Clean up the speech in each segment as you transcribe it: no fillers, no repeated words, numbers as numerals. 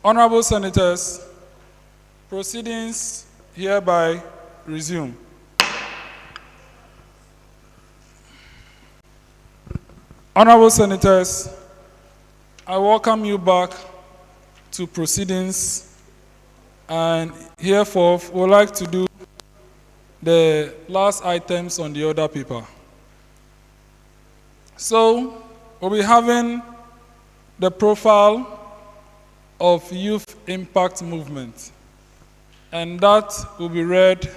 Honorable Senators, proceedings hereby resume. Honorable Senators, I welcome you back to proceedings, and herefore would like to do the last items on the order paper. So, we'll be having the profile of Youth Impact Movement, and that will be read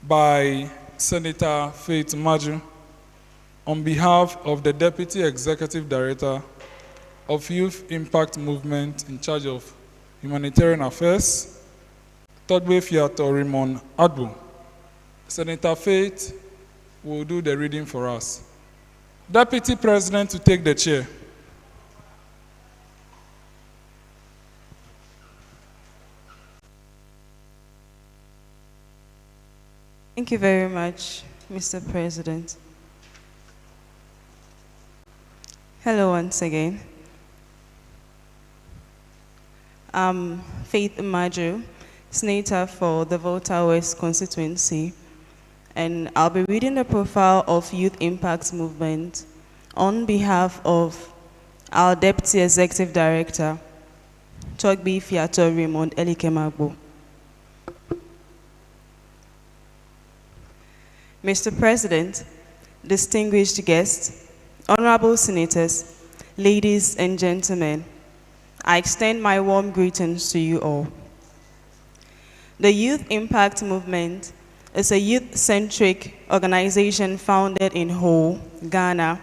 by Senator Faith Nmaju on behalf of the Deputy Executive Director of Youth Impact Movement in charge of Humanitarian Affairs, Tawiah Fiato Raymond Adbu. Senator Faith will do the reading for us. Deputy President to take the chair. Thank you very much, Mr. President. Hello once again. I'm Faith Nmaju, Senator for the Volta West constituency, and I'll be reading the profile of Youth Impact Movement on behalf of our Deputy Executive Director, Tawiah Fiato Raymond Adbu. Mr. President, distinguished guests, honorable senators, ladies and gentlemen, I extend my warm greetings to you all. The Youth Impact Movement is a youth-centric organization founded in Ho, Ghana,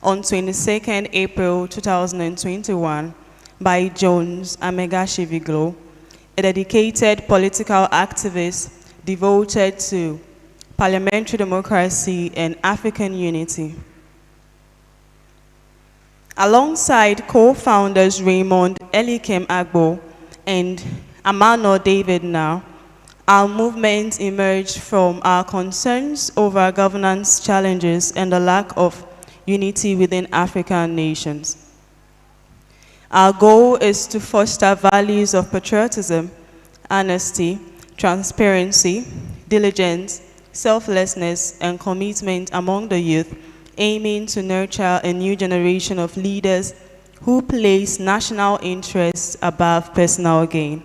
on 22nd April 2021 by Jones Amegashie-Viglo, a dedicated political activist devoted to parliamentary democracy and African unity. Alongside co-founders Raymond Adbu and Amano David Now, our movement emerged from our concerns over governance challenges and the lack of unity within African nations. Our goal is to foster values of patriotism, honesty, transparency, diligence, selflessness, and commitment among the youth, aiming to nurture a new generation of leaders who place national interests above personal gain.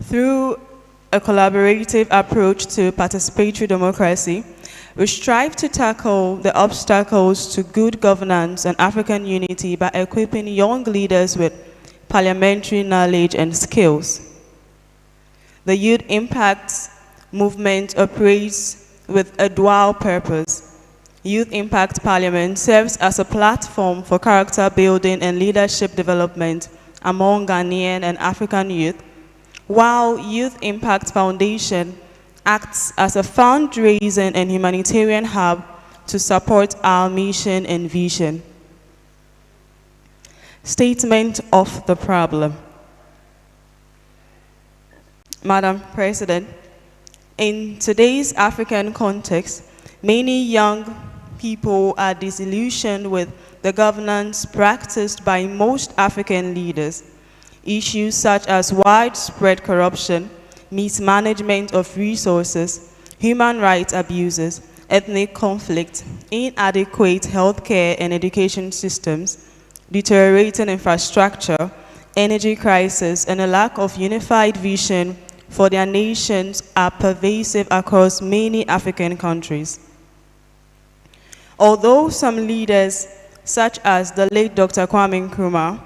Through a collaborative approach to participatory democracy, we strive to tackle the obstacles to good governance and African unity by equipping young leaders with parliamentary knowledge and skills. The Youth Impact Movement operates with a dual purpose. Youth Impact Parliament serves as a platform for character building and leadership development among Ghanaian and African youth, while Youth Impact Foundation acts as a fundraising and humanitarian hub to support our mission and vision. Statement of the problem. Madam President, in today's African context, many young people are disillusioned with the governance practiced by most African leaders. Issues such as widespread corruption, mismanagement of resources, human rights abuses, ethnic conflict, inadequate healthcare and education systems, deteriorating infrastructure, energy crisis, and a lack of unified vision for their nations are pervasive across many African countries. Although some leaders, such as the late Dr. Kwame Nkrumah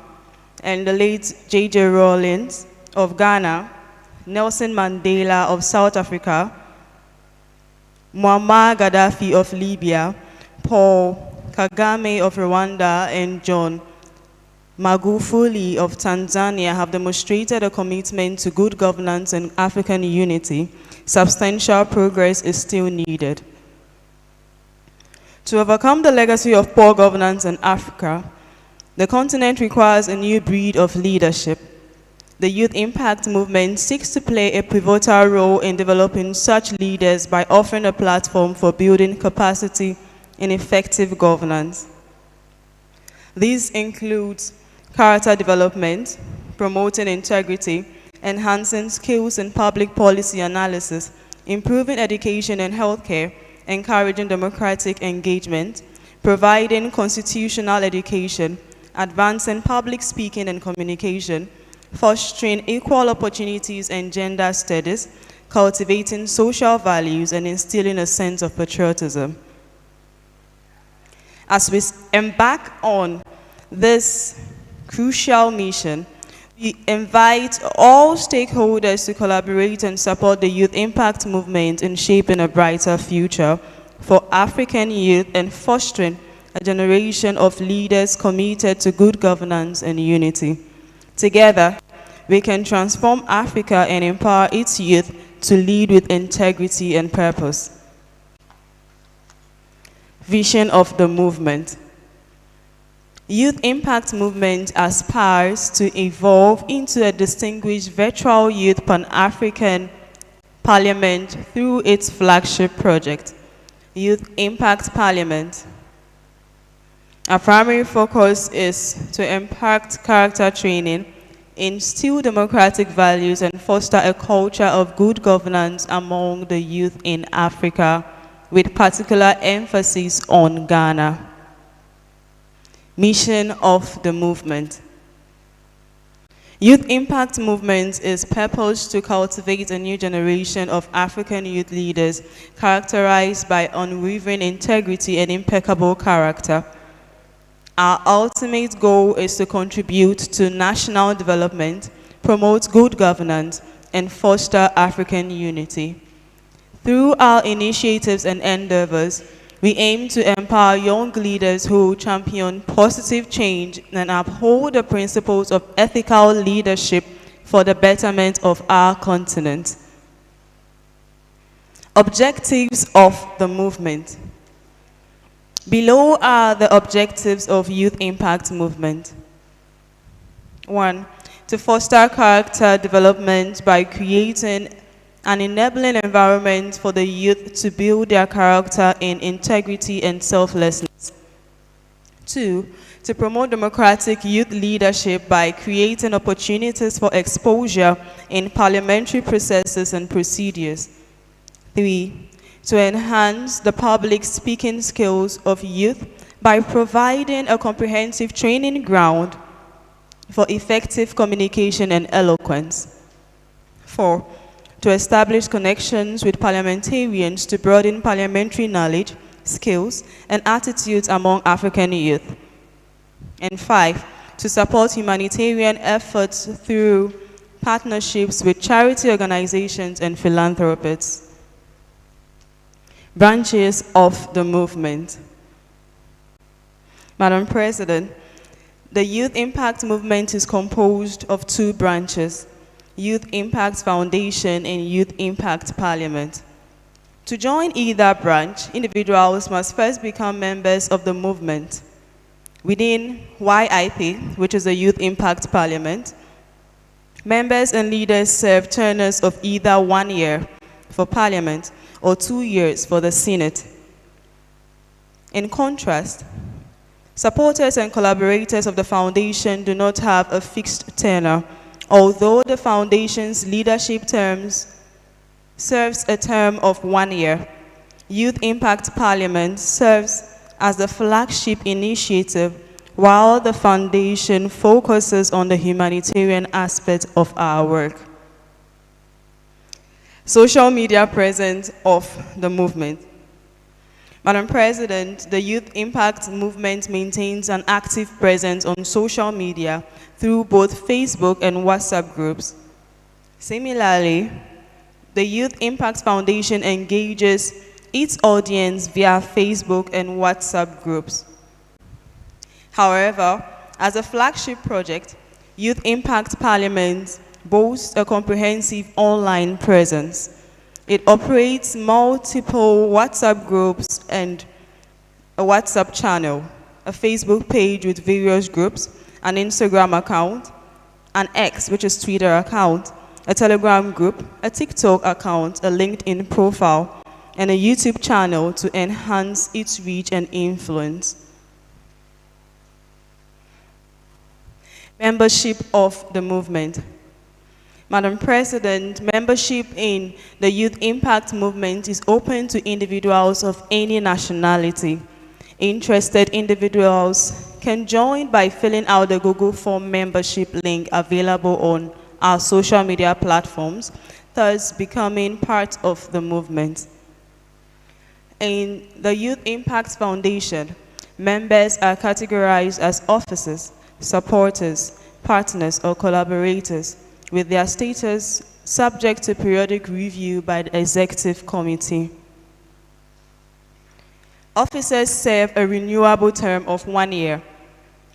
and the late J.J. Rawlings of Ghana, Nelson Mandela of South Africa, Muammar Gaddafi of Libya, Paul Kagame of Rwanda, and John Magufuli of Tanzania have demonstrated a commitment to good governance and African unity, substantial progress is still needed. To overcome the legacy of poor governance in Africa, the continent requires a new breed of leadership. The Youth Impact Movement seeks to play a pivotal role in developing such leaders by offering a platform for building capacity in effective governance. These include character development, promoting integrity, enhancing skills in public policy analysis, improving education and healthcare, encouraging democratic engagement, providing constitutional education, advancing public speaking and communication, fostering equal opportunities and gender studies, cultivating social values, and instilling a sense of patriotism. As we embark on this crucial mission, we invite all stakeholders to collaborate and support the Youth Impact Movement in shaping a brighter future for African youth and fostering a generation of leaders committed to good governance and unity. Together, we can transform Africa and empower its youth to lead with integrity and purpose. Vision of the movement. Youth Impact Movement aspires to evolve into a distinguished virtual youth Pan-African Parliament through its flagship project, Youth Impact Parliament. Our primary focus is to impact character training, instill democratic values, and foster a culture of good governance among the youth in Africa, with particular emphasis on Ghana. Mission of the movement. Youth Impact Movement is purposed to cultivate a new generation of African youth leaders characterized by unwavering integrity and impeccable character. Our ultimate goal is to contribute to national development, promote good governance, and foster African unity. Through our initiatives and endeavors, we aim to empower young leaders who champion positive change and uphold the principles of ethical leadership for the betterment of our continent. Objectives of the movement. Below are the objectives of Youth Impact Movement. 1. To foster character development by creating an enabling environment for the youth to build their character in integrity and selflessness. 2. To promote democratic youth leadership by creating opportunities for exposure in parliamentary processes and procedures. 3. To enhance the public speaking skills of youth by providing a comprehensive training ground for effective communication and eloquence. 4. To establish connections with parliamentarians to broaden parliamentary knowledge, skills, and attitudes among African youth. And 5, to support humanitarian efforts through partnerships with charity organizations and philanthropists. Branches of the movement. Madam President, the Youth Impact Movement is composed of 2 branches: Youth Impact Foundation and Youth Impact Parliament. To join either branch, individuals must first become members of the movement. Within YIP, which is the Youth Impact Parliament, members and leaders serve tenures of either 1 year for Parliament or 2 years for the Senate. In contrast, supporters and collaborators of the foundation do not have a fixed tenure, although the foundation's leadership terms serves a term of 1 year. Youth Impact Parliament serves as the flagship initiative, while the foundation focuses on the humanitarian aspect of our work. Social media presence of the movement. Madam President, the Youth Impact Movement maintains an active presence on social media through both Facebook and WhatsApp groups. Similarly, the Youth Impact Foundation engages its audience via Facebook and WhatsApp groups. However, as a flagship project, Youth Impact Parliament boasts a comprehensive online presence. It operates multiple WhatsApp groups and a WhatsApp channel, a Facebook page with various groups, an Instagram account, an X, which is Twitter account, a Telegram group, a TikTok account, a LinkedIn profile, and a YouTube channel to enhance its reach and influence. Membership of the movement. Madam President, membership in the Youth Impact Movement is open to individuals of any nationality. Interested individuals can join by filling out the Google Form membership link available on our social media platforms, thus becoming part of the movement. In the Youth Impact Foundation, members are categorized as officers, supporters, partners, or collaborators, with their status subject to periodic review by the Executive Committee. Officers serve a renewable term of 1 year.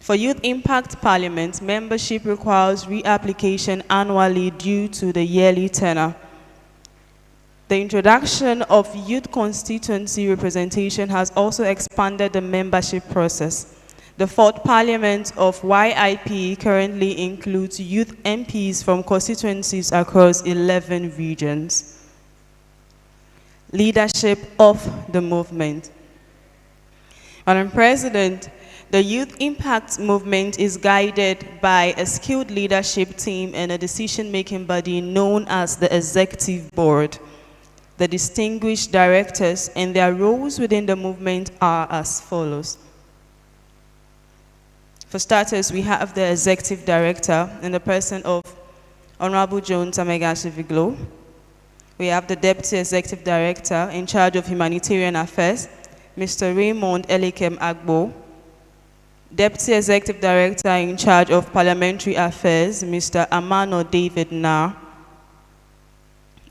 For Youth Impact Parliament, membership requires reapplication annually due to the yearly tenure. The introduction of youth constituency representation has also expanded the membership process. The fourth Parliament of YIP currently includes youth MPs from constituencies across 11 regions. Leadership of the movement. Madam President, the Youth Impact Movement is guided by a skilled leadership team and a decision-making body known as the Executive Board. The distinguished directors and their roles within the movement are as follows. For starters, we have the Executive Director in the person of Honorable Jones Amegashie-Viglo. We have the Deputy Executive Director in charge of Humanitarian Affairs, Mr. Raymond Elikem Agbo. Deputy Executive Director in charge of Parliamentary Affairs, Mr. Amano David Nar.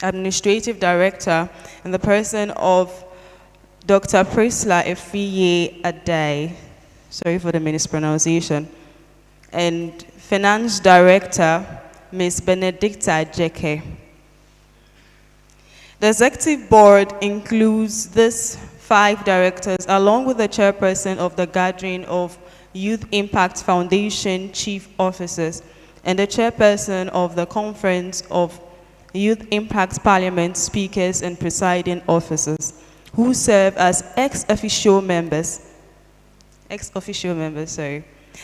Administrative Director in the person of Dr. Prisla Efiye Adai. Sorry for the mispronunciation. And Finance Director, Ms. Benedicta Jeke. The Executive Board includes these 5 directors along with the chairperson of the gathering of Youth Impact Foundation Chief Officers and the chairperson of the Conference of Youth Impact Parliament Speakers and Presiding Officers, who serve as ex-officio members.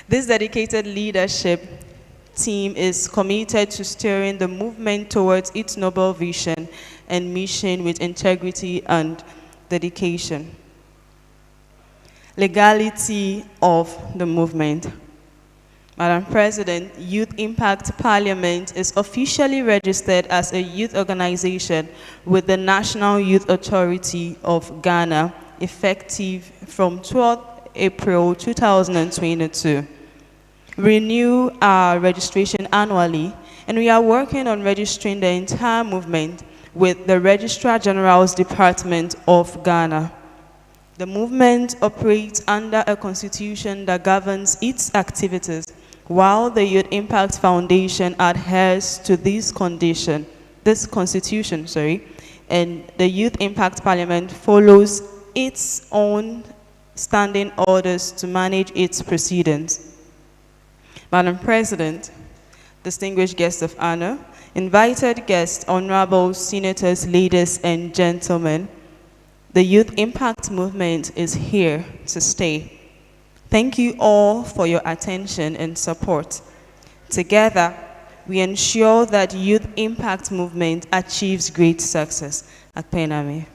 This dedicated leadership team is committed to steering the movement towards its noble vision and mission with integrity and dedication. Legality of the movement. Madam President, Youth Impact Parliament is officially registered as a youth organization with the National Youth Authority of Ghana, effective from 12th April 2022. Renew our registration annually, and we are working on registering the entire movement with the Registrar General's Department of Ghana. The movement operates under a constitution that governs its activities, while the Youth Impact Foundation adheres to this constitution, and the Youth Impact Parliament follows its own standing orders to manage its proceedings. Madam President, distinguished guests of honor, invited guests, honorable senators, ladies and gentlemen, the Youth Impact Movement is here to stay. Thank you all for your attention and support. Together, we ensure that Youth Impact Movement achieves great success. Akpename.